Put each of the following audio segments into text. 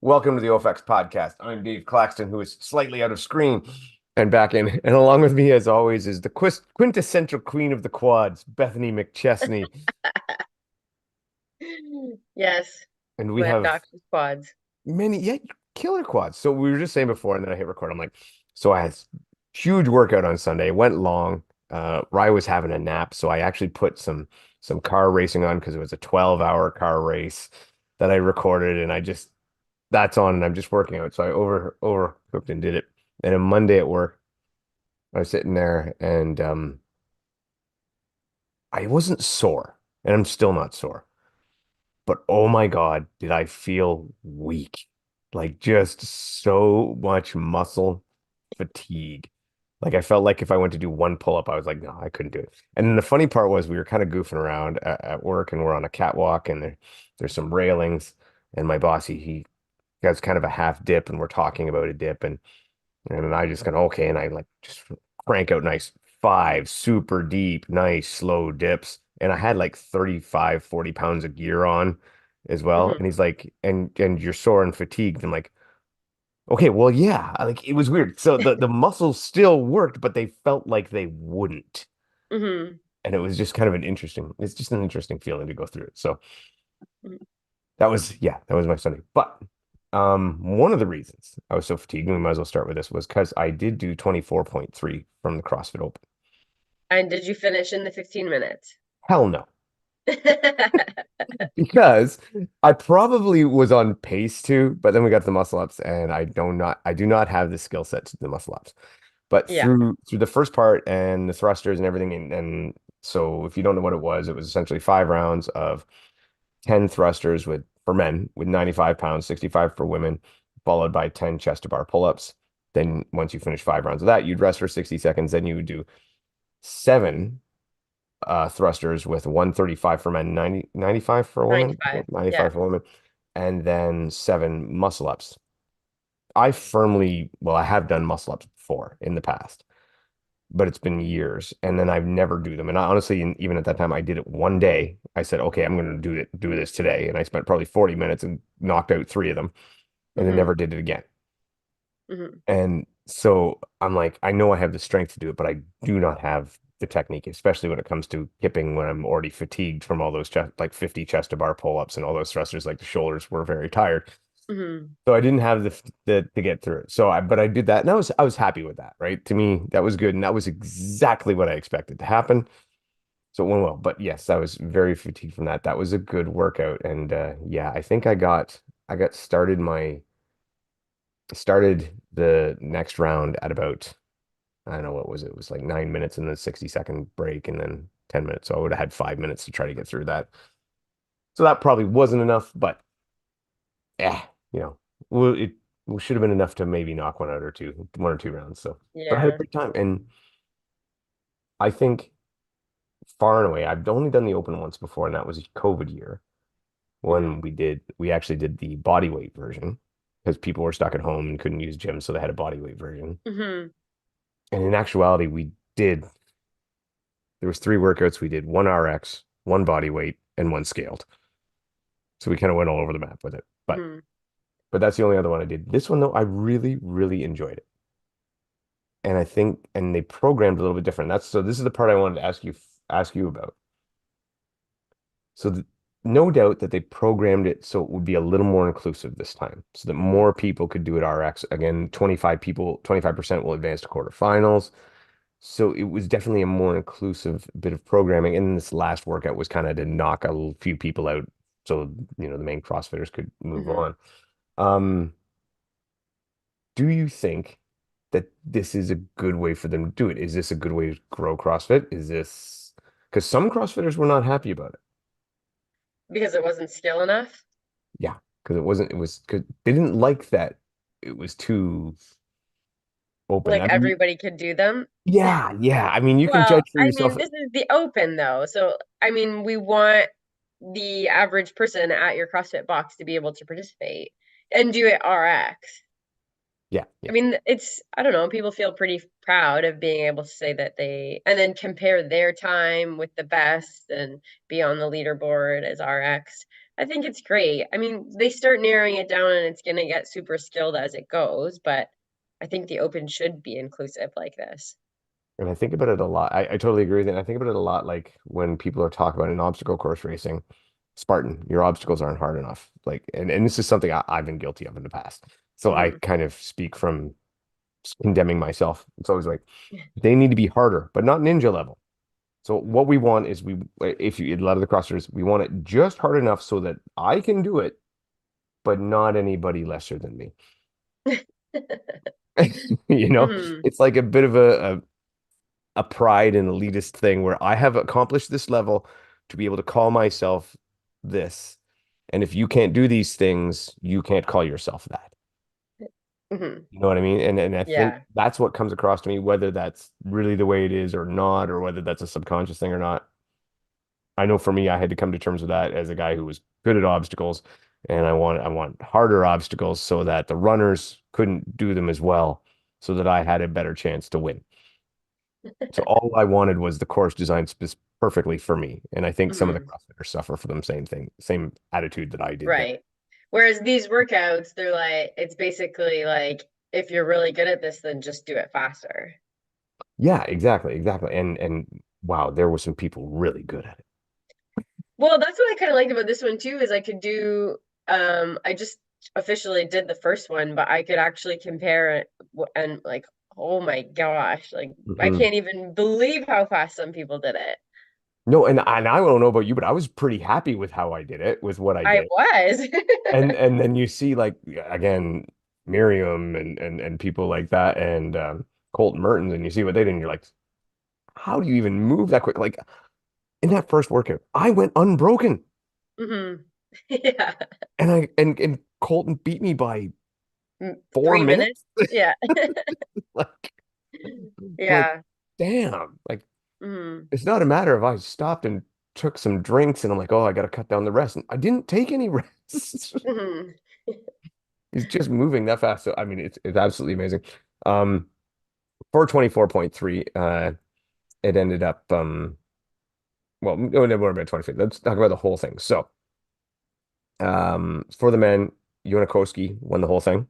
Welcome to the OFX podcast. I'm Dave Claxton, who is slightly out of screen and back in. And along with me, as always, is the quintessential queen of the quads, Bethany McChesney. Yes, And we my have obnoxious quads. many, yeah, killer quads. So we were just saying before, and then I hit record. I'm like, so I had huge workout on Sunday, went long. Rye was having a nap, so I actually put some car racing on because it was a 12-hour car race that I recorded, and I just that's on, and I'm just working out. So I overcooked and did it. And on Monday at work, I was sitting there, and I wasn't sore, and I'm still not sore. But oh my God, did I feel weak? Like just so much muscle fatigue. Like I felt like if I went to do one pull-up, I was like, no, I couldn't do it. And then the funny part was we were kind of goofing around at work, and we're on a catwalk, and there's some railings, and my boss he has kind of a half dip, and we're talking about a dip, and I just kind of okay, and I like just crank out nice five super deep, nice slow dips. And I had like 35, 40 pounds of gear on as well. Hmm. And he's like, and you're sore and fatigued. I'm like, okay, well, yeah. Like it was weird. So the muscles still worked, but they felt like they wouldn't. Hmm. And it was just kind of it's just an interesting feeling to go through it. So that was, yeah, that was my Sunday. But one of the reasons I was so fatigued, and we might as well start with this, was because I did do 24.3 from the CrossFit Open. And did you finish in the 15 minutes? Hell no. Because I probably was on pace to, but then we got the muscle ups, and I do not have the skill set to do the muscle ups. But Yeah. through the first part and the thrusters and everything, and so if you don't know what it was essentially 5 rounds of 10 thrusters with for men with 95 pounds, 65 for women, followed by 10 chest to bar pull-ups. Then once you finish 5 rounds of that, you'd rest for 60 seconds. Then you would do seven thrusters with 135 for men, 95 for women, 95. Yeah. 95 for women, and then seven muscle ups. Well, I have done muscle ups before in the past, but it's been years, and then I've never do them. And I, honestly, even at that time, I did it one day. I said, okay, I'm going to do this today, and I spent probably 40 minutes and knocked out three of them, and then Hmm. never did it again. Hmm. And so I'm like, I know I have the strength to do it, but I do not have the technique, especially when it comes to hipping when I'm already fatigued from all those like 50 chest to bar pull-ups and all those thrusters, like the shoulders were very tired. Hmm. So I didn't have the to get through it. But I did that, and I was happy with that, right? To me, that was good, and that was exactly what I expected to happen. So it went well. But yes, I was very fatigued from that. That was a good workout, and yeah, I think I got started the next round at about, I don't know what was it? It was like 9 minutes and then 60-second break, and then 10 minutes. So I would have had 5 minutes to try to get through that. So that probably wasn't enough, but yeah, you know, well, it should have been enough to maybe knock one or two rounds. So, but I had a Yeah. great time, and I think far and away, I've only done the open once before, and that was COVID year when we actually did the body weight version because people were stuck at home and couldn't use gyms, so they had a body weight version. Hmm. And in actuality, there was three workouts. We did one RX, one body weight, and one scaled. So we kind of went all over the map with it. Hmm. But that's the only other one I did. This one though, I really, really enjoyed it. And I think, and they programmed a little bit different. So this is the part I wanted to ask you about. So no doubt that they programmed it so it would be a little more inclusive this time, so that more people could do it RX. Again, 25 people, 25% will advance to quarterfinals. So it was definitely a more inclusive bit of programming. And this last workout was kind of to knock a few people out so the main CrossFitters could move Hmm. on. Um, do you think that this is a good way for them to do it? Is this a good way to grow CrossFit? Is this because some CrossFitters were not happy about it? Because it wasn't skill enough. Yeah, because it was because they didn't like that it was too open. Like I mean, everybody could do them. yeah. I mean, you can Well, judge for I yourself. mean, this is the open though. So, I mean, we want the average person at your CrossFit box to be able to participate and do it RX. Yeah, I yeah. mean, I don't know, people feel pretty proud of being able to say that and then compare their time with the best and be on the leaderboard as RX. I think it's great. I mean, they start narrowing it down and it's going to get super skilled as it goes, but I think the open should be inclusive like this. And I think about it a lot. I totally agree with it. And I think about it a lot like when people are talking about an obstacle course racing, Spartan, your obstacles aren't hard enough. Like, and this is something I've been guilty of in the past. So I Hmm. kind of speak from condemning myself. It's always like they need to be harder, but not ninja level. So what we want is if you, a lot of the crossers, we want it just hard enough so that I can do it, but not anybody lesser than me. You know, Hmm. it's like a bit of a pride and elitist thing where I have accomplished this level to be able to call myself this. And if you can't do these things, you can't call yourself that. Hmm. You know what I mean? And I think Yeah. that's what comes across to me, whether that's really the way it is or not, or whether that's a subconscious thing or not. I know for me, I had to come to terms with that as a guy who was good at obstacles, and I want harder obstacles so that the runners couldn't do them as well, so that I had a better chance to win. So all I wanted was the course designed perfectly for me. And I think some of the Hmm. CrossFitters suffer from the same thing, same attitude that I did there. Right. Whereas these workouts, they're like, it's basically like, if you're really good at this, then just do it faster. Yeah, exactly, exactly. And wow, there were some people really good at it. Well, that's what I kind of liked about this one too, is I could I just officially did the first one, but I could actually compare it and like, oh my gosh, like I Mhm. can't even believe how fast some people did it. No, and I don't know about you, but I was pretty happy with how I did it, with what I I did. was. And then you see like again Miriam and people like that and Colton Mertens and you see what they did and you're like, how do you even move that quick? Like in that first workout, I went unbroken Hmm. Yeah. and Colton beat me by 4 3 minutes. minutes. Yeah. Like, like Yeah. damn. Like Hmm. it's not a matter of I stopped and took some drinks and I'm like, oh, I gotta cut down the rest. And I didn't take any rest. Hmm. He's just moving that fast. So I mean it's absolutely amazing. Um 424.3, it ended up well, no, never about 20 feet. Let's talk about the whole thing. So for the men, Unikowski won the whole thing,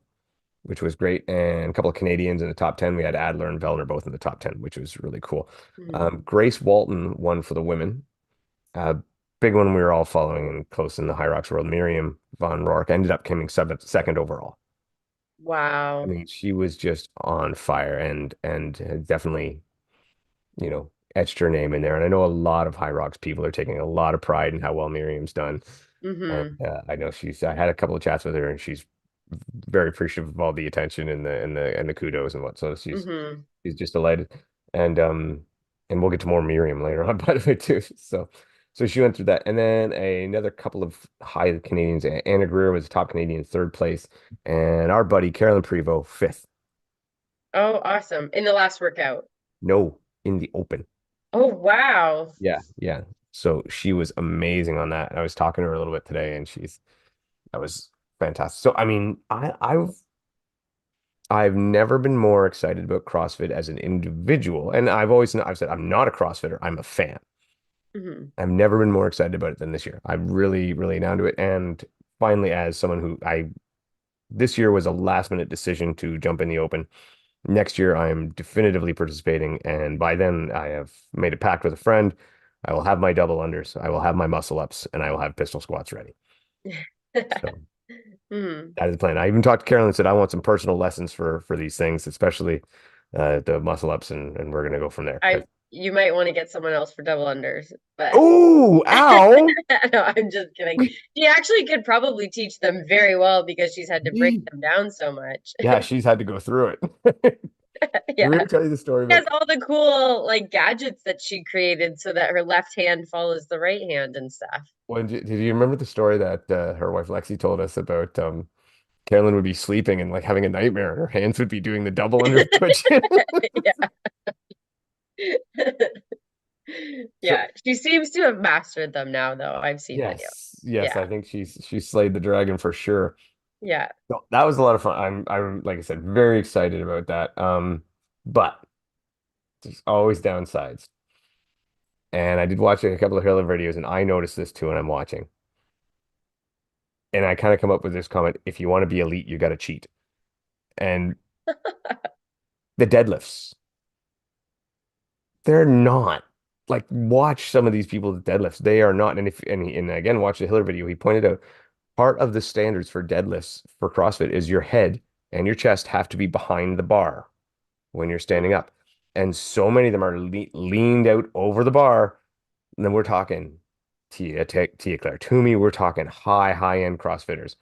which was great. And a couple of Canadians in the top 10. We had Adler and Vellner both in the top 10, which was really cool. Hmm. Grace Walton won for the women. Uh, Big one we were all following and close in the Hyrox world. Miriam von Rourke ended up coming second overall. I Wow. mean, she was just on fire and definitely, etched her name in there. And I know a lot of Hyrox people are taking a lot of pride in how well Miriam's done. And Hmm. I know I had a couple of chats with her and she's very appreciative of all the attention and the kudos and what. So Hmm. she's just delighted. And and we'll get to more Miriam later on, by the way, too. So she went through that. And then another couple of high Canadians. Anna Greer was top Canadian, third place. And our buddy Carolyn Prevost, fifth. Oh, awesome. In the last workout. No, in the open. Oh, wow. Yeah, yeah. So she was amazing on that. And I was talking to her a little bit today, and that was fantastic. So I mean, I've never been more excited about CrossFit as an individual. And I've said I'm not a CrossFitter, I'm a fan. Hmm. I've never been more excited about it than this year. I'm really, really down to it. And finally, as someone who this year was a last minute decision to jump in the open. Next year, I am definitively participating. And by then, I have made a pact with a friend. I will have my double unders, I will have my muscle ups, and I will have pistol squats ready. So Hmm. that is the plan. I even talked to Carolyn and said I want some personal lessons for these things, especially the muscle ups, and we're gonna go from there. Because You might want to get someone else for double unders, but oh, ow! no, I'm just kidding. She actually could probably teach them very well because she's had to break them down so much. Yeah, she's had to go through it. Did we Yeah. ever tell you the story She has about all the cool like gadgets that she created so that her left hand follows the right hand and stuff. did you remember the story that her wife Lexi told us about Carolyn would be sleeping and like having a nightmare and her hands would be doing the double under twitch. Yeah. So Yeah. She seems to have mastered them now, though. I've seen video. yes, yes, Yeah. I think she's slayed the dragon for sure. Yeah. So that was a lot of fun. I'm like I said, very excited about that. But there's always downsides. And I did watch a couple of Hiller videos, and I noticed this too when I'm watching. And I kind of come up with this comment: if you want to be elite, you got to cheat. And the deadlifts, they're not like watch some of these people's deadlifts. They are not. And if and again, watch the Hiller video. He pointed out part of the standards for deadlifts for CrossFit is your head and your chest have to be behind the bar when you're standing Mm. up. And so many of them are leaned out over the bar. And then we're talking Tia Claire Toomey, we're talking high end CrossFitters.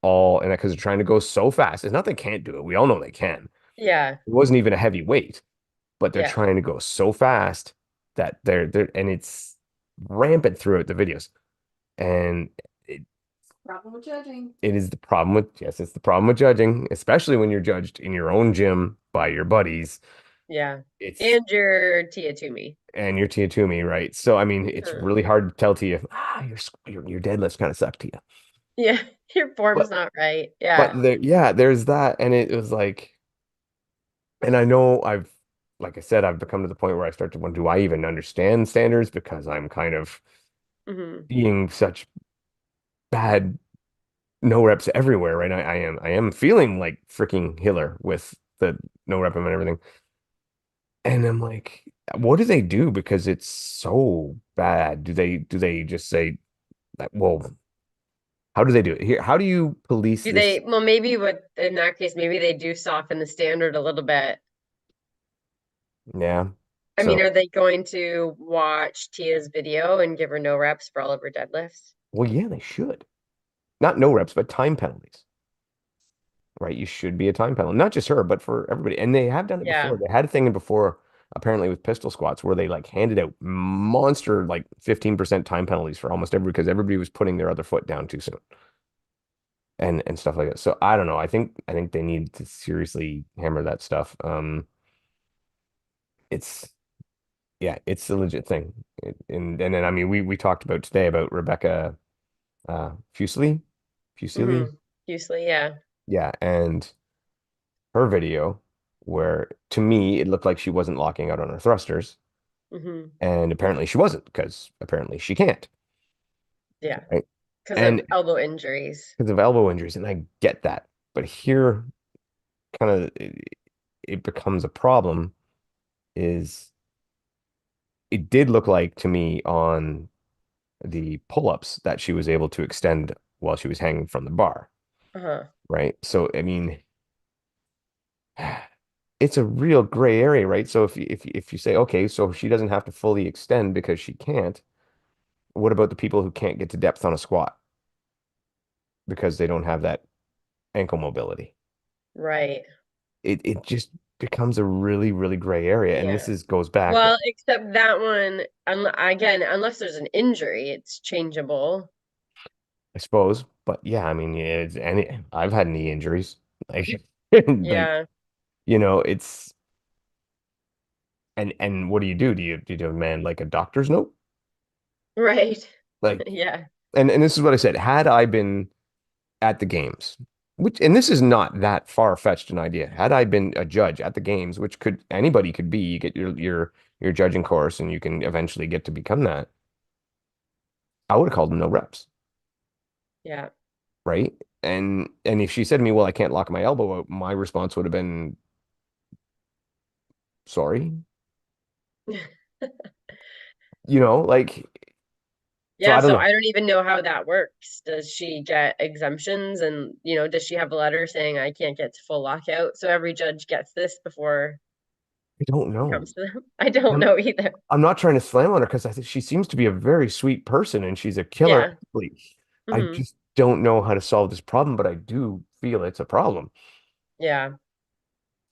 All and because they're trying to go so fast. It's not they can't do it. We all know they can. Yeah. It wasn't even a heavy weight, but they're Yeah. trying to go so fast that they're and it's rampant throughout the videos. And it, Problem with judging. it is the problem with, yes, it's the problem with judging, especially when you're judged in your own gym by your buddies. Yeah. It's And your Tia to me. and you're Tia Toomey, right? So I mean, it's Mhm. really hard to tell Tia, your deadlifts kind of suck, Tia. Yeah. Your form's But not right. Yeah. yeah, there's that, and it was like, and I know like I said, I've become to the point where I start to wonder, do I even understand standards because I'm kind of Hmm. seeing such bad no reps everywhere, right? I am feeling like freaking Hiller with the no rep and everything. And I'm like, what do they do? Because it's so bad. Do they just say like, well, how do they do it here? How do you police Do they, this? well, maybe what in that case, maybe they do soften the standard a little bit. Yeah. I mean, So, are they going to watch Tia's video and give her no reps for all of her deadlifts? well, yeah, they should. Not no reps, but time penalties, right? You should be a time penalty, not just her, but for everybody. And they have done it before. Yeah. They had a thing before, apparently with pistol squats, where they like handed out monster like 15% time penalties for almost every because everybody was putting their other foot down too soon. And stuff like that. So I don't know. I think they need to seriously hammer that stuff. It's yeah, it's a legit thing. And then I mean we talked about today about Rebecca Fuseli. Fuseli. Hmm. Usually, yeah. Yeah, and her video where to me it looked like she wasn't locking out on her thrusters, Hmm. and apparently she wasn't because apparently she can't. Yeah. Right. Because of And elbow injuries. because of elbow injuries, and I get that. But here kind of it becomes a problem is it did look like to me on the pull-ups that she was able to extend while she was hanging from the bar, Uh-huh. right? So I mean, it's a real gray area, right? So if you say, okay, so she doesn't have to fully extend because she can't, what about the people who can't get to depth on a squat because they don't have that ankle mobility? Right. It just becomes a really, really gray area. And this Yeah. is goes back, Well, except that one, again, unless there's an injury, it's changeable. I suppose. But yeah, I mean, yeah, I've had knee injuries. Like like, Yeah. it's and what do you do? Do you demand like a doctor's note? Right. Like, Yeah. and this is what I said. Had I been at the games, which and this is not that far-fetched an idea. Had I been a judge at the games, which could anybody could be, you get your judging course and you can eventually get to become that. I would have called them no reps, Yeah. right? And if she said to me, "Well, I can't lock my elbow out," my response would have been, "Sorry." Like so Yeah, I don't so know. I don't even know how that works. Does she get exemptions and, does she have a letter saying I can't get to full lockout? So every judge gets this before I don't it know. comes to them. I don't I'm know either. I'm not trying to slam on her because I think she seems to be a very sweet person and she's a killer Yeah. athlete. I Hmm. just don't know how to solve this problem, but I do feel it's a problem. Yeah.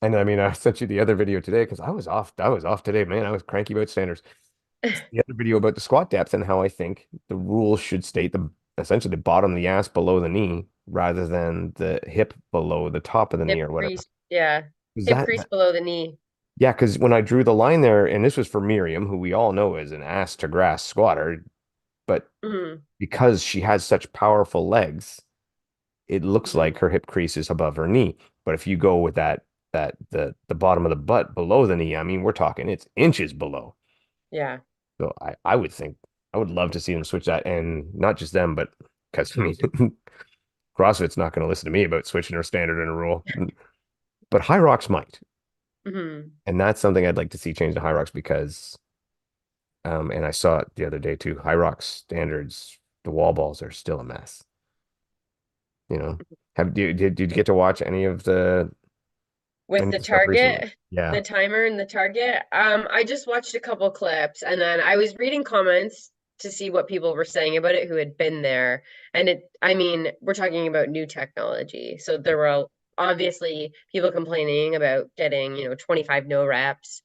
And I mean, I sent you the other video today because I was off. I was off today, man. I was cranky about standards. The other video about the squat depth and how I think the rules should state the essentially the bottom of the ass below the knee rather than the hip below the top of the knee Hip or whatever. crease. Yeah. Is Hip that crease below the knee. yeah, because when I drew the line there, and this was for Miriam, who we all know is an ass to grass squatter, but Hmm. because she has such powerful legs, it looks like her hip crease is above her knee. But if you go with the bottom of the butt below the knee, I mean, we're talking it's inches below. Yeah. So I would think I would love to see them switch that, and not just them, but because I mean, CrossFit's not going to listen to me about switching their standard and a rule, but Hyrox might, Hmm. and that's something I'd like to see change to Hyrox because, and I saw it the other day too. Hyrox standards, the wall balls are still a mess. You know, did you get to watch With any of the the stuff recently? target, Yeah. the timer and the target. I just watched a couple clips and then I was reading comments to see what people were saying about it who had been there. And I mean, we're talking about new technology. So there were obviously people complaining about getting, 25 no reps.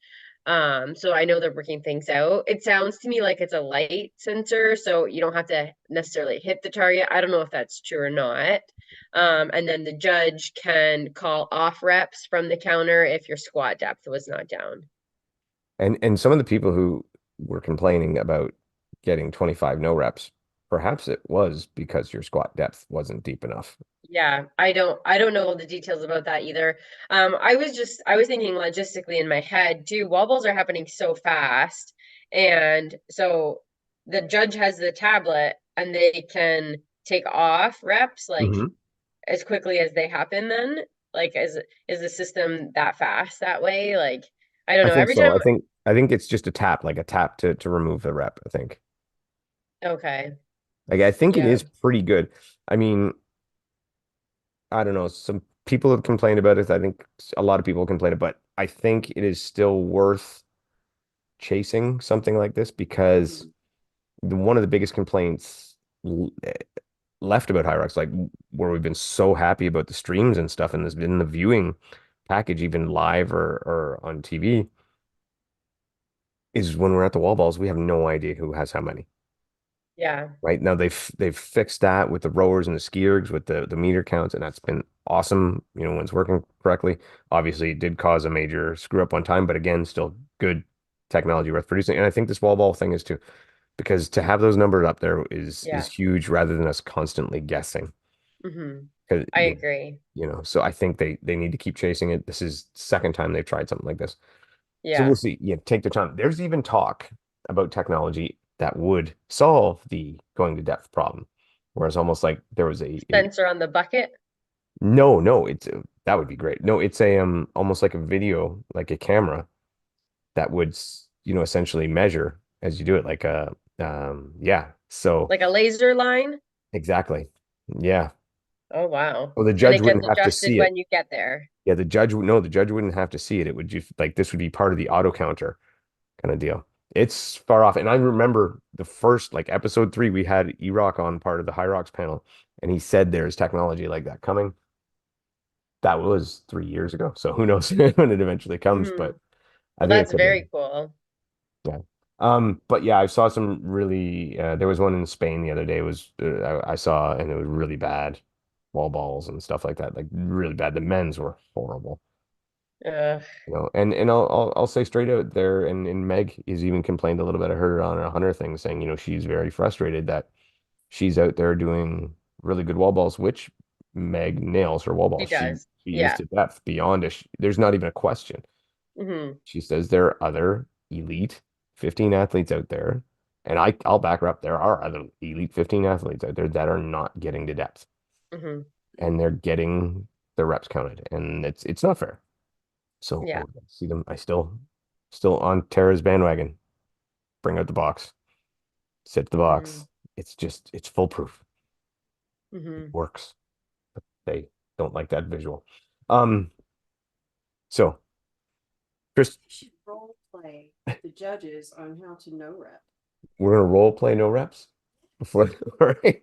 So I know they're working things out. It sounds to me like it's a light sensor, so you don't have to necessarily hit the target. I don't know if that's true or not. And then the judge can call off reps from the counter if your squat depth was not down. And some of the people who were complaining about getting 25 no reps, perhaps it was because your squat depth wasn't deep enough. Yeah, I don't know all the details about that either. I was thinking logistically in my head too, wall balls are happening so fast. And so the judge has the tablet and they can take off reps like Hmm. as quickly as they happen then. Like is the system that fast that way? Like I don't I know. think Every so. time I think it's just a tap, like a tap to remove the rep, I think. okay. Like I think it Yeah. is pretty good. I mean, I don't know. Some people have complained about it. I think a lot of people complain about it, but I think it is still worth chasing something like this because Mhm. one of the biggest complaints left about Hyrox, like where we've been so happy about the streams and stuff, and there's been the viewing package, even live or on TV, is when we're at the wall balls, we have no idea who has how many. Yeah. Right now, they've fixed that with the rowers and the ski ergs with the meter counts, and that's been awesome. When it's working correctly. Obviously, it did cause a major screw up one time, but again, still good technology worth producing. And I think this wall ball thing is too, because to have those numbers up there is Yeah. huge rather than us constantly guessing. Hmm. Because I agree. so I think they need to keep chasing it. This is the second time they've tried something like this. So we'll Yeah. see. Yeah, take the time. There's even talk about technology that would solve the going to depth problem. Whereas almost like there was a Sensor on the bucket. no, that would be great. No, it's a almost like a video, like a camera that would essentially measure as you do it, like a yeah. So Like a laser line? exactly. Yeah. Oh, wow. Well, the And judge it gets wouldn't have to adjusted see it. when you get there. Yeah, the judge wouldn't have to see it. It would just like this would be part of the auto counter kind of deal. It's far off. And I remember the first, like episode 3, we had E-Rock on part of the Hyrox panel, and he said there's technology like that coming. That was 3 years ago. So who knows when it eventually comes, Hmm. but I Well, think it that's could be. very cool. Yeah. But yeah, I saw some really, there was one in Spain the other day. It was, I saw, and it was really bad wall balls and stuff like that. Like really bad. The men's were horrible. Ugh, And I'll say straight out there, and Meg has even complained a little bit of her on a Hunter thing, saying, she's very frustrated that she's out there doing really good wall balls, which Meg nails her wall she balls. She does. she is Yeah. to depth beyond a, there's not even a question. Hmm. She says there are other elite 15 athletes out there, and I'll back her up. There are other elite 15 athletes out there that are not getting to depth, Hmm. and they're getting their reps counted, and it's not fair. So I Yeah. would like to see them. I still on Tara's bandwagon. Bring out the box. Sit the Hmm. box. It's foolproof. It Hmm. works. They don't like that visual. Um, so Chris, You should role play the judges on how to no rep. we're gonna role play no reps before. All right,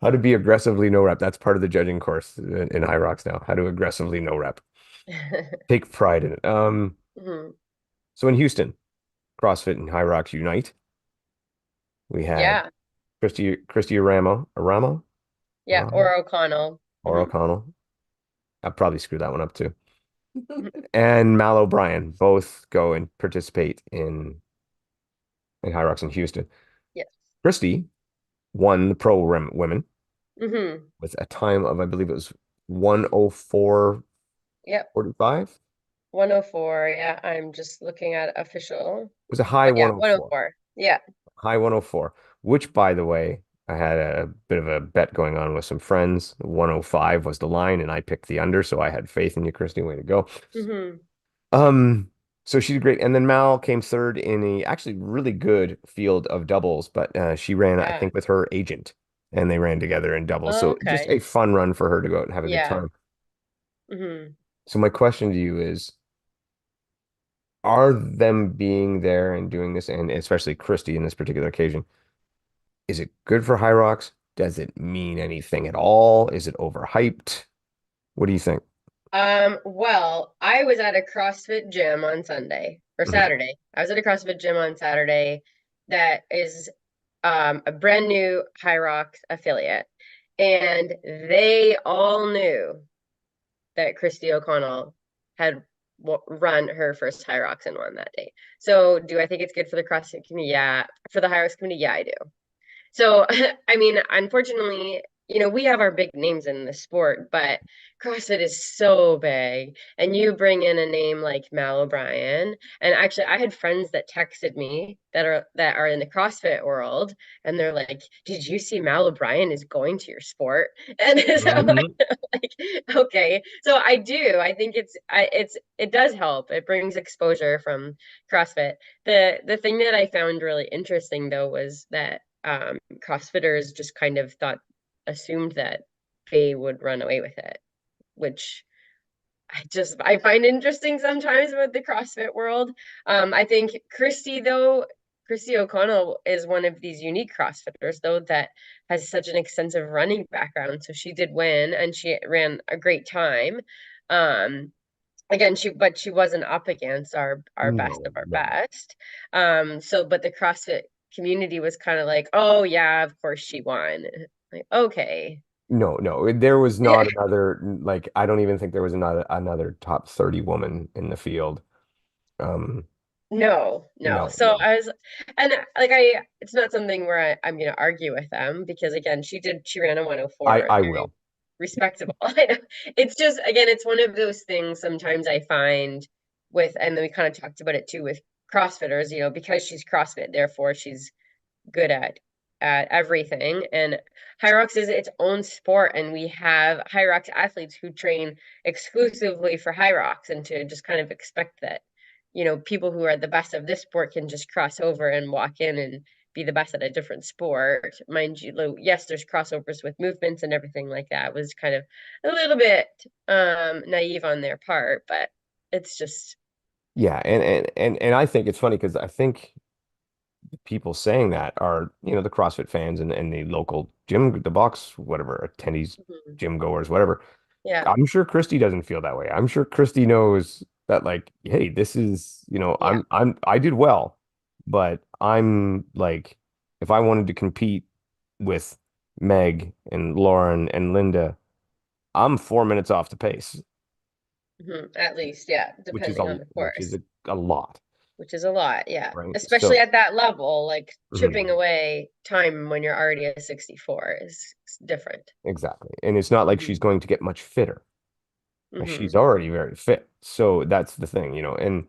how to be aggressively no rep. That's part of the judging course in High Rocks now. How to aggressively no rep. Take pride in it. Hmm. So in Houston, CrossFit and High Rocks unite. We had Yeah. Christy Aramo, Yeah. Or O'Connell. or Hmm. O'Connell. I'll probably screw that one up too. And Mal O'Brien both go and participate in Hyrox in Houston. Yes. Christy won the pro women. Mm-hmm. with a time of, I believe it was 104.45. Yep. It 104. Yeah, I'm just looking at official. was a high But yeah, 104. 104. Yeah. High 104, which, by the way, I had a bit of a bet going on with some friends. 105 was the line, and I picked the under, so I had faith in you, Christy. Way to go. Mm-hmm. Um, so she did great. And then Mal came third in a actually really good field of doubles, but she ran, I Yeah. think, with her agent, and they ran together in doubles. So just Okay. a fun run for her to go out and have a good Yeah. time. Mm-hmm. So my question to you is, are them being there and doing this, and especially Christy in this particular occasion, is it good for Hyrox? Does it mean anything at all? Is it overhyped? What do you think? Well, I was at a CrossFit gym on Sunday or Mhm. Saturday. I was at a CrossFit gym on Saturday that is a brand new Hyrox affiliate. And they all knew that Christy O'Connell had run her first Hyrox and won that day. So do I think it's good for the CrossFit community? Yeah. For the Hyrox community? Yeah, I do. So, I mean, unfortunately, we have our big names in the sport, but CrossFit is so big. And you bring in a name like Mal O'Brien. And actually, I had friends that texted me that are in the CrossFit world, and they're like, "Did you see Mal O'Brien is going to your sport?" And so I'm Mhm. like, okay. So I do. I think it does help. It brings exposure from CrossFit. The thing that I found really interesting though was that CrossFitters just kind of assumed that they would run away with it, which I find interesting sometimes with the CrossFit world. I think Christy O'Connell is one of these unique CrossFitters though that has such an extensive running background. So she did win and she ran a great time. Um, Again, she wasn't up against our best No, of our no. best. But the CrossFit community was kind of like, oh yeah, of course she won. Like, okay. No, no. There was not another, like, I don't even think there was another top 30 woman in the field. Um, No, no. no, So no. I was, and like it's not something where I'm gonna argue with them because again, she ran a I 104, I very will. respectable. I know. It's just again, it's one of those things sometimes I find and then we kind of talked about it too with CrossFitters, because she's CrossFit, therefore she's good at everything. And Hyrox is its own sport, and we have Hyrox athletes who train exclusively for Hyrox, and to just kind of expect that, people who are the best of this sport can just cross over and walk in and be the best at a different sport. Mind you, yes, there's crossovers with movements and everything like that. It was kind of a little bit naive on their part, but it's just Yeah, and I think it's funny because I think people saying that are, the CrossFit fans and the local gym, the box, whatever, attendees, mhm. gym goers, whatever. Yeah, I'm sure Christy doesn't feel that way. I'm sure Christy knows that, like, hey, this is, yeah. I did well, but I'm like, if I wanted to compete with Meg and Lauren and Linda, I'm 4 minutes off the pace, At least, yeah, which is depending on the course. a lot, Which is a lot, yeah. right? Especially So, at that level, like chipping mhm, away time when you're already at 64 is different. exactly. And it's not like she's Hmm. going to get much fitter. She's Hmm. already very fit. So that's the thing, and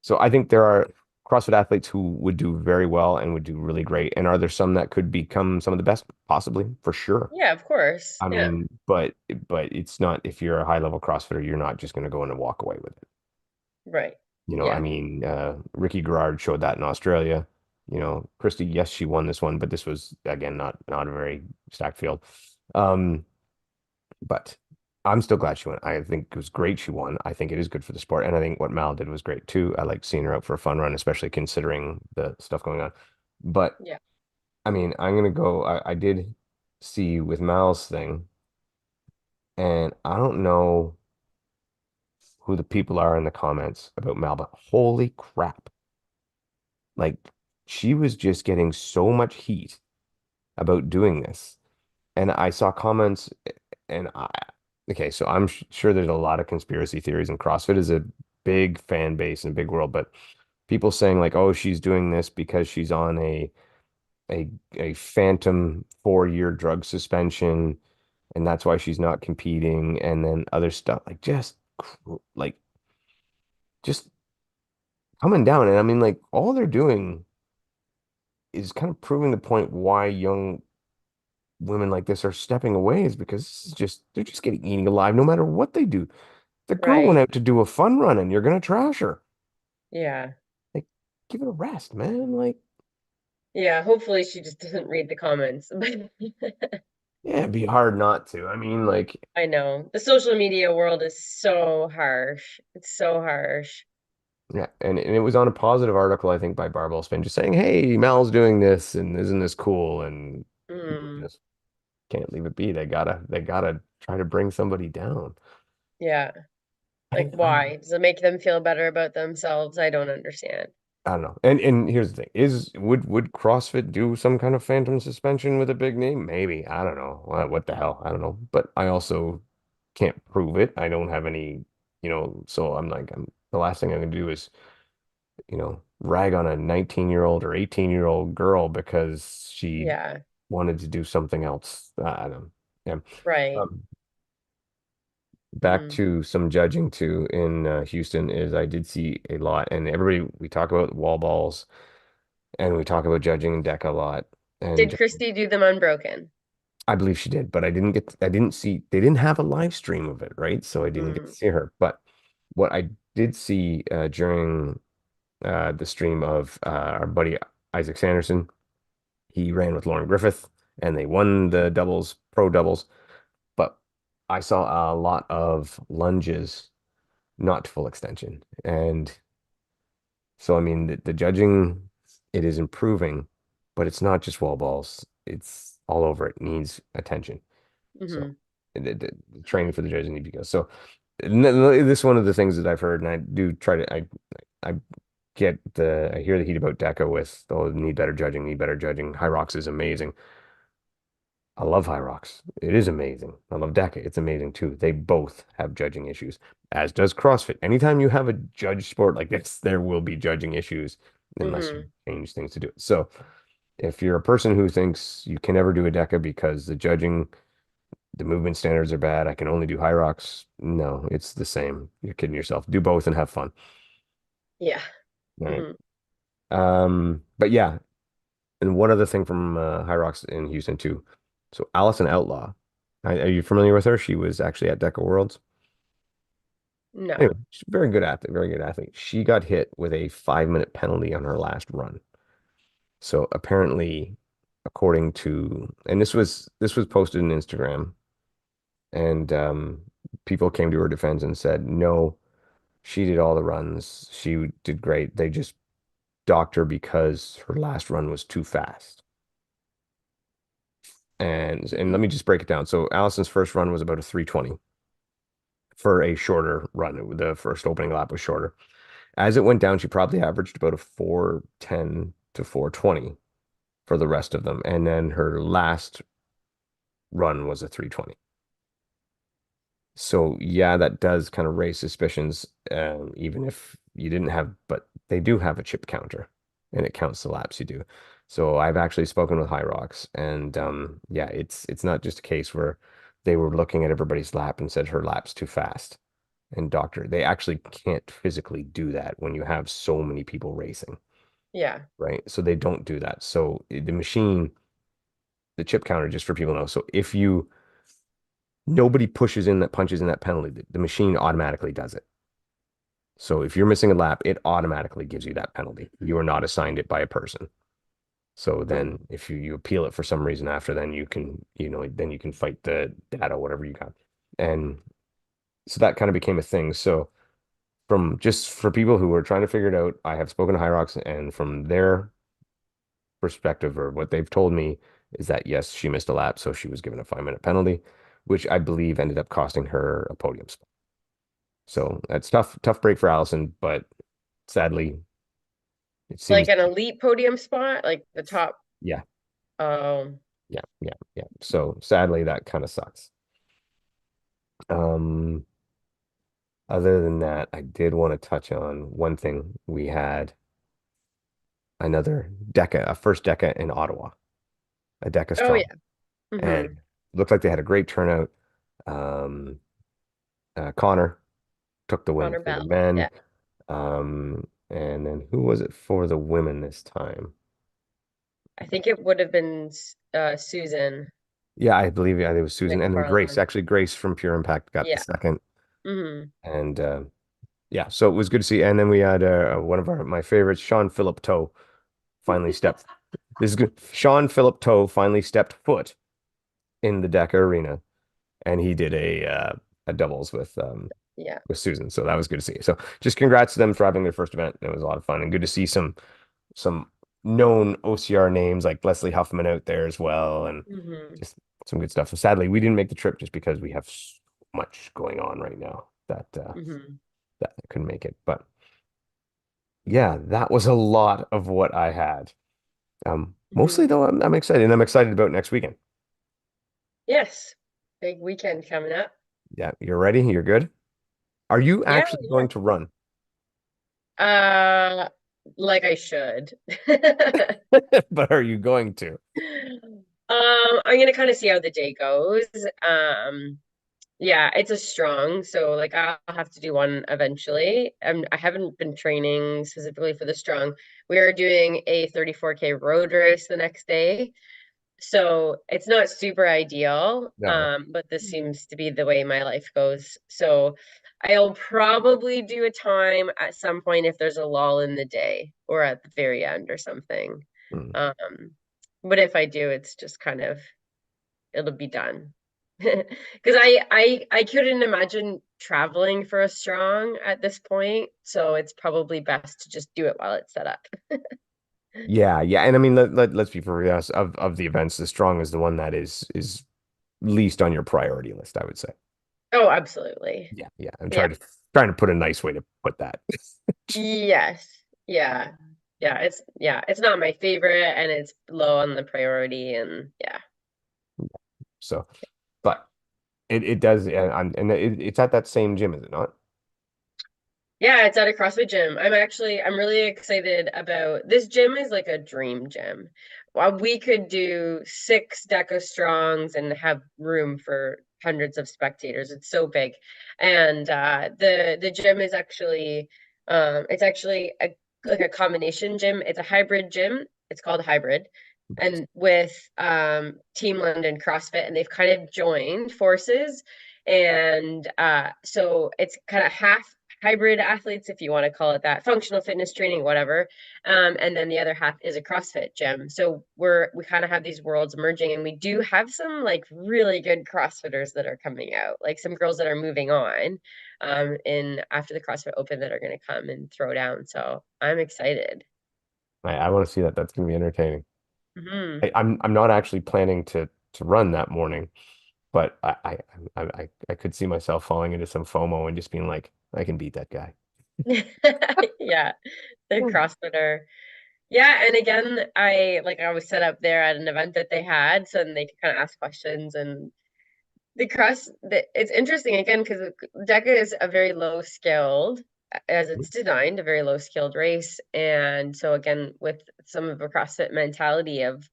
so I think there are CrossFit athletes who would do very well and would do really great. And are there some that could become some of the best? Possibly, for sure. Yeah, of course. I Yeah. mean, but it's not, if you're a high level CrossFitter, you're not just going to go in and walk away with it. Right. I Yeah. mean, Ricky Garrard showed that in Australia. Christy, yes, she won this one, but this was again not a very stacked field. Um, But I'm still glad she won. I think it was great she won. I think it is good for the sport. And I think what Mal did was great too. I like seeing her out for a fun run, especially considering the stuff going on. But Yeah. I mean, I'm gonna go. I did see with Mal's thing, and I don't know who the people are in the comments about Mal, but holy crap. Like, she was just getting so much heat about doing this. And I saw comments, and okay, so I'm sure there's a lot of conspiracy theories, and CrossFit is a big fan base and big world, but people saying like, oh, she's doing this because she's on a phantom 4-year drug suspension, and that's why she's not competing, and then other stuff like like just coming down. And I mean, like all they're doing is kind of proving the point why young women like this are stepping away is because this is just they're just getting eaten alive no matter what they do. The girl went Right. out to do a fun run and you're gonna trash her. Yeah. Like, give it a rest, man. Like, Yeah. Hopefully she just doesn't read the comments. yeah, it'd be hard not to. I mean, like, I know. The social media world is so harsh. It's so harsh. yeah, and it was on a positive article, I think, by Barbell Spin, just saying, hey, Mal's doing this and isn't this cool? And people Mm. just can't leave it be. They gotta try to bring somebody down. Yeah. Like, I why? Does it make them feel better about themselves? I don't understand. I don't know. And here's the thing: is would CrossFit do some kind of phantom suspension with a big name? Maybe. I don't know. What the hell? I don't know. But I also can't prove it. I don't have any, so the last thing I'm gonna do is, rag on a 19-year-old or 18-year-old girl because she Yeah. wanted to do something else. I don't. Yeah. Right. Um, Back Mm. to some judging too in Houston is I did see a lot, and everybody we talk about wall balls. And we talk about judging and deck a lot. Did And Christy do them unbroken? I believe she did, but I didn't see, they didn't have a live stream of it, right? So I didn't get to Mm. see her. But what I did see during the stream of our buddy Isaac Sanderson, he ran with Lauren Griffith and they won the doubles, pro doubles. But I saw a lot of lunges, not to full extension. And so, I mean, the judging, it is improving, but it's not just wall balls. It's all over. It needs attention. So Hmm. the training for the judges need to go. So this is one of the things that I've heard, and I do try to, I I hear the heat about Deca with, oh, need better judging, need better judging. Hyrox is amazing. I love Hyrox. It is amazing. I love DECA. It's amazing too. They both have judging issues, as does CrossFit. Anytime you have a judge sport like this, there will be judging issues unless you Hmm. change things to do it. So if you're a person who thinks you can never do a DECA because the judging, the movement standards are bad, I can only do Hyrox. No, it's the same. You're kidding yourself. Do both and have fun. Yeah. All right. Hmm. But yeah, and one other thing from Hyrox in Houston too. So Allison Outlaw, are you familiar with her? She was actually at DECA Worlds. No. Anyway, she's a very good athlete, very good athlete. She got hit with a 5-minute penalty on her last run. So apparently, according to, and this was posted on Instagram, and people came to her defense and said, no, she did all the runs. She did great. They just docked her because her last run was too fast. And let me just break it down. So Allison's first run was about a 3:20 for a shorter run. The first opening lap was shorter. As it went down, she probably averaged about a 4:10 to 4:20 for the rest of them. And then her last run was a 3:20. So yeah, that does kind of raise suspicions, even if you didn't have, but they do have a chip counter and it counts the laps you do. So I've actually spoken with Hyrox and yeah, it's not just a case where they were looking at everybody's lap and said her lap's too fast. And doctor, they actually can't physically do that when you have so many people racing, Yeah. right? So they don't do that. So the machine, the chip counter, just for people to know. So if you nobody pushes in that punches in that penalty, the machine automatically does it. So if you're missing a lap, it automatically gives you that penalty. You are not assigned it by a person. So Mm. then if you appeal it for some reason after, then you can, then you can fight the data, whatever you got. And so that kind of became a thing. So from just for people who are trying to figure it out, I have spoken to Hyrox and from their perspective or what they've told me is that yes, she missed a lap, so she was given a 5-minute penalty, which I believe ended up costing her a podium spot. So that's tough break for Allison, but sadly, it Like seems an elite podium spot, like the top. yeah, Um, yeah. So sadly, that kind of sucks. Um, Other than that, I did want to touch on one thing we had. another DECA, a first DECA in Ottawa, a DECA Oh strong, yeah. Hmm. and looked like they had a great turnout. Um, Connor took the win Honor for the Bell. men. Yeah. And then who was it for the women this time? I think it would have been Susan Yeah, I believe it was Susan, and then Grace. McFarland. Actually, Grace from Pure Impact got the Yeah. second, Hmm. and yeah, so it was good to see. And then we had one of my favorites, Sean Phillip Toe, finally stepped. This is good. Sean Phillip Toe finally stepped foot in the DECA arena, and he did a doubles Yeah. with Susan. So that was good to see. So just congrats to them for having their first event. It was a lot of fun and good to see some known OCR names like Leslie Huffman out there as well, and Hmm. just some good stuff. So sadly, we didn't make the trip just because we have so much going on right now Hmm. that I couldn't make it. But yeah, that was a lot of what I had. Mostly Hmm. though, I'm excited, and I'm excited about next weekend. Yes. Big weekend coming up. Yeah, you're ready? You're good? Are you Yeah, actually going to run? yeah. Like I should. But are you going to? I'm gonna kind of see how the day goes. Yeah, it's a strong, so like I'll have to do one eventually. I haven't been training specifically for the strong. We are doing a 34K road race the next day. So it's not super ideal, No. but this seems to be the way my life goes. So I'll probably do a time at some point if there's a lull in the day or at the very end or something. Mm. Um, but if I do, it's just kind of it'll be done. Because I couldn't imagine traveling for a strong at this point, so it's probably best to just do it while it's set up. Yeah, yeah. And I mean let's be for real, of the events, the strong is the one that is least on your priority list, I would say. Oh, absolutely. Yeah, yeah. I'm Yeah. trying to put a nice way to put that. Yes. Yeah. It's not my favorite and it's low on the priority and yeah. So, but it does, and it's at that same gym, is it not? Yeah, it's at a CrossFit gym. I'm really excited about this gym is like a dream gym. We could do 6 Deca Strongs and have room for hundreds of spectators. It's so big. And the gym is actually it's actually like a combination gym. It's a hybrid gym. It's called hybrid. And with Team London CrossFit, and they've kind of joined forces. And so it's kind of half hybrid athletes, if you want to call it that, functional fitness training, whatever. And then the other half is a CrossFit gym. So we kind of have these worlds merging, and we do have some like really good CrossFitters that are coming out, like some girls that are moving on in after the CrossFit Open that are going to come and throw down. So I'm excited. I want to see that. That's going to be entertaining. Hmm. I'm not actually planning to run that morning, but I could see myself falling into some FOMO and just being like, I can beat that guy. Yeah, the Hmm. CrossFitter. Yeah, and again, I was set up there at an event that they had, so then they could kind of ask questions and it's interesting again because DECA is a very low skilled, as it's designed, a very low skilled race, and so again with some of a CrossFit mentality of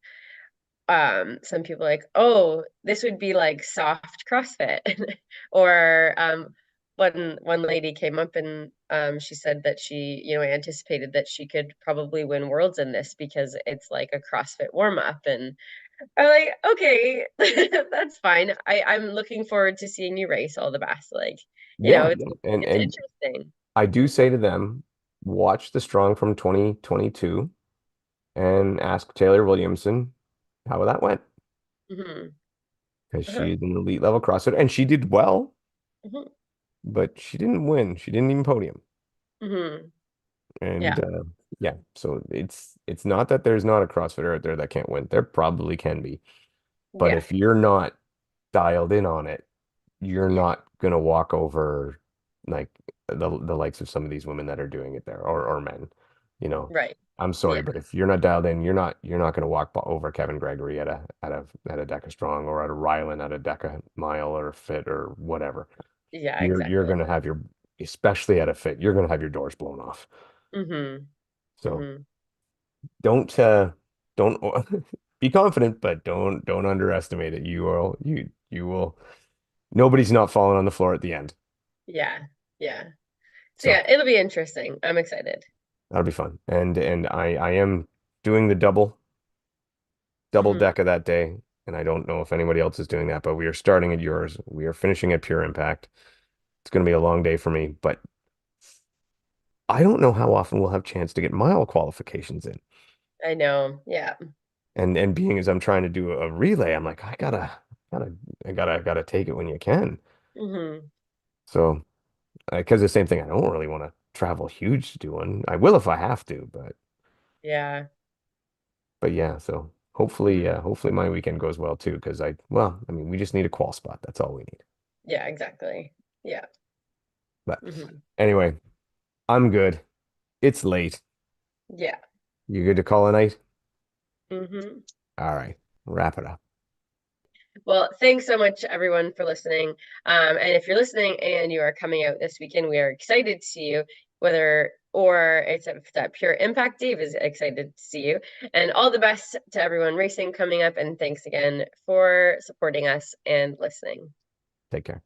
some people like, oh, this would be like soft CrossFit, or one lady came up and she said that she anticipated that she could probably win worlds in this because it's like a CrossFit warm up, and I'm like, okay, that's fine. I'm looking forward to seeing you race. All the best. Like, Yeah, it's yeah. it's And interesting. I do say to them, watch the Strong from 2022 and ask Taylor Williamson how that went Hmm. because Uh-huh. she is an elite level CrossFit and she did well, Hmm. but she didn't win. She didn't even podium. Hmm. And Yeah. yeah, so it's not that there's not a CrossFitter out there that can't win. There probably can be. But Yeah. if you're not dialed in on it, you're Yeah. not gonna walk over like the likes of some of these women that are doing it there or men, you know. Right. I'm Yeah. sorry, but if you're not dialed in, you're not gonna walk over Kevin Gregory at a Deca Strong or at a Rylan at a Deca Mile or Fit or whatever. Yeah. You're Exactly. gonna have especially at a Fit, you're gonna have your doors blown off. Hmm. So Hmm. don't be confident, but don't underestimate it. You will nobody's not falling on the floor at the end. Yeah. Yeah. So So yeah, it'll be interesting. I'm excited. that'll be fun. And I am doing the double Hmm. deck of that day. And I don't know if anybody else is doing that, but we are starting at yours. We are finishing at Pure Impact. It's going to be a long day for me, but I don't know how often we'll have chance to get mile qualifications in. I know. Yeah. And being as I'm trying to do a relay, I'm like, gotta, I gotta take it when you can. Hmm. So, because the same thing, I don't really want to travel huge to do one. I will if I have to, Yeah. but yeah. So Hmm. hopefully my weekend goes well too. Because well, I mean, we just need a qual spot. That's all we need. Yeah, exactly. Yeah. But Hmm. anyway, I'm good. It's late. Yeah. You good to call a night? Hmm. All right, wrap it up. Well, thanks so much, everyone, for listening. And if you're listening and you are coming out this weekend, we are excited to see you, whether or it's at that Pure Impact. Dave is excited to see you. And all the best to everyone racing coming up. And thanks again for supporting us and listening. Take care.